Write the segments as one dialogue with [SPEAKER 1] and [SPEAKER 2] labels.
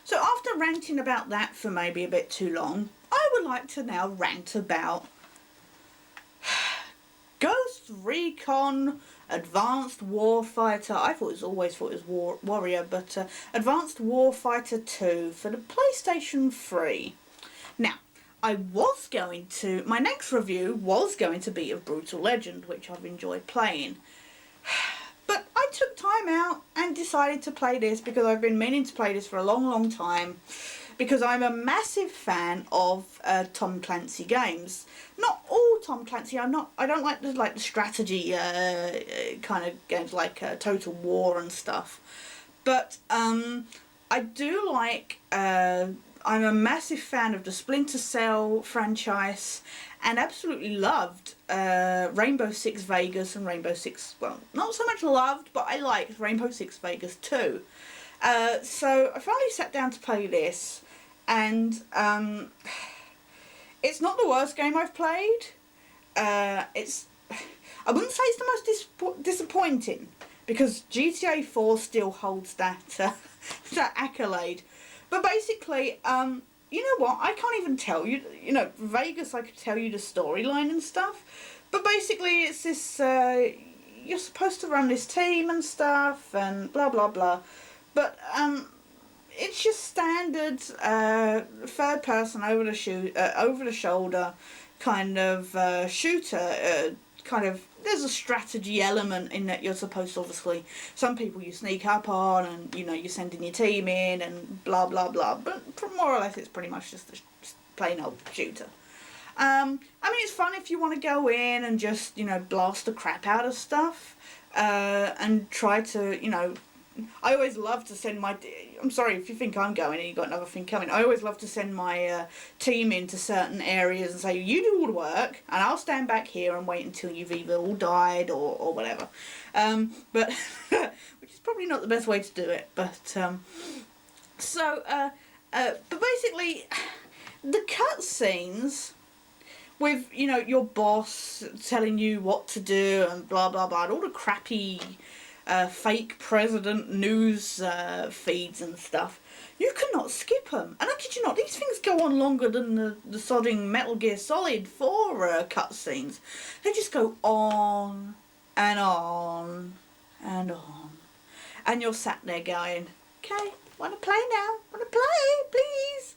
[SPEAKER 1] So after ranting about that for maybe a bit too long, I would like to now rant about Ghost Recon Advanced Warfighter. I always thought it was Warrior, but Advanced Warfighter 2 for the PlayStation 3. Now, my next review was going to be of Brutal Legend, which I've enjoyed playing. But I took time out and decided to play this because I've been meaning to play this for a long time, because I'm a massive fan of Tom Clancy games. Not all Tom Clancy. I don't like the strategy kind of games like Total War and stuff. But I do like. I'm a massive fan of the Splinter Cell franchise, and absolutely loved Rainbow Six Vegas and Rainbow Six. Well, not so much loved, but I liked Rainbow Six Vegas too. So I finally sat down to play this, and it's not the worst game I've played. I wouldn't say it's the most disappointing, because GTA 4 still holds that that accolade. But basically, you know what? I can't even tell you. You know, Vegas, I could tell you the storyline and stuff. But basically, it's this. You're supposed to run this team and stuff, and blah blah blah. But it's just standard third person over the shoulder kind of shooter. Kind of, there's a strategy element in that. You're supposed to, obviously, some people you sneak up on, and you know, you're sending your team in and blah blah blah, but more or less it's pretty much just a plain old shooter. I mean, it's fun if you want to go in and just, you know, blast the crap out of stuff, and try to, you know, I always love to send my... I'm sorry if you think I'm going and you've got another thing coming. I always love to send my team into certain areas and say, you do all the work, and I'll stand back here and wait until you've either all died or whatever. But which is probably not the best way to do it. But but basically, the cutscenes with, you know, your boss telling you what to do and blah blah blah, and all the crappy fake president news feeds and stuff, you cannot skip them. And I kid you not, these things go on longer than the sodding Metal Gear Solid 4 cutscenes. They just go on and on and on. And you're sat there going, okay, wanna play now? Wanna play, please?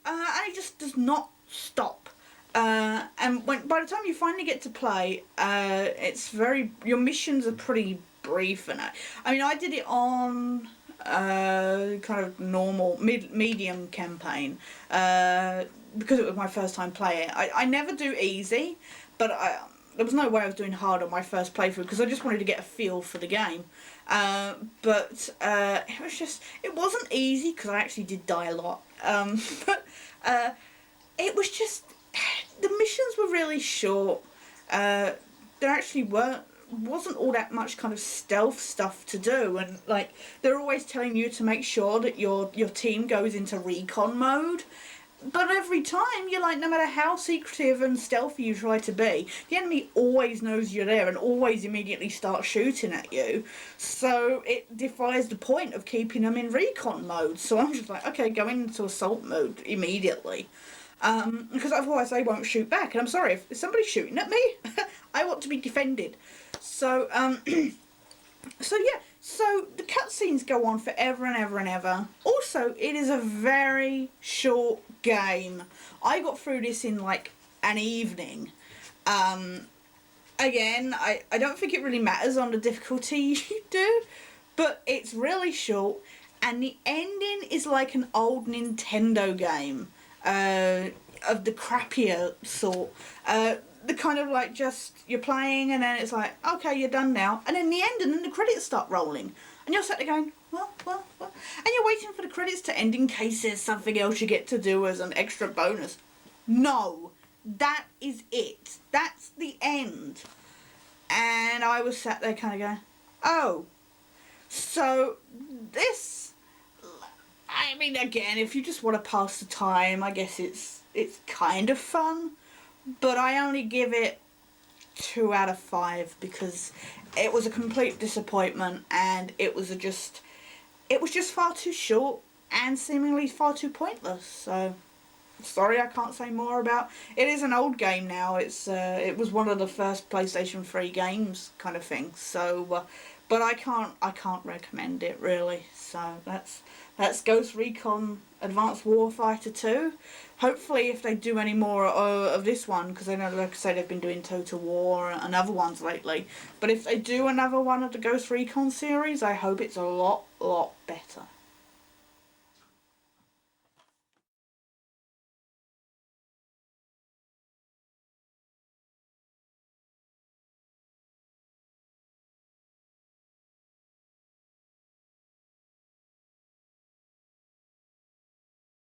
[SPEAKER 1] And it just does not stop. And by the time you finally get to play, your missions are pretty brief, and I mean, I did it on kind of normal medium campaign because it was my first time playing. I never do easy, but there was no way I was doing hard on my first playthrough, because I just wanted to get a feel for the game. But it wasn't easy, because I actually did die a lot. But it was just, the missions were really short. There actually wasn't all that much kind of stealth stuff to do, and like, they're always telling you to make sure that your team goes into recon mode, but every time you're like, no matter how secretive and stealthy you try to be, the enemy always knows you're there and always immediately starts shooting at you, so it defies the point of keeping them in recon mode. So I'm just like, okay, go into assault mode immediately, because otherwise they won't shoot back, and I'm sorry, if somebody's shooting at me, I want to be defended. So, so the cutscenes go on forever and ever and ever. Also, it is a very short game. I got through this in like an evening. Again, I don't think it really matters on the difficulty you do, but it's really short, and the ending is like an old Nintendo game, of the crappier sort. The kind of like, just, you're playing and then it's like, okay, you're done now. And then the end, and then the credits start rolling. And you're sat there going, well. And you're waiting for the credits to end in case there's something else you get to do as an extra bonus. No, that is it. That's the end. And I was sat there kind of going, oh. So this, I mean, again, if you just want to pass the time, I guess it's kind of fun. But I only give it 2 out of 5, because it was a complete disappointment, and it was just far too short, and seemingly far too pointless. So, sorry, I can't say more about. It is an old game now. It was one of the first PlayStation 3 games, kind of thing. So, but I can't recommend it really. So that's Ghost Recon Advanced Warfighter 2. Hopefully, if they do any more of this one, because I know, like I say, they've been doing Total War and other ones lately. But if they do another one of the Ghost Recon series, I hope it's a lot better.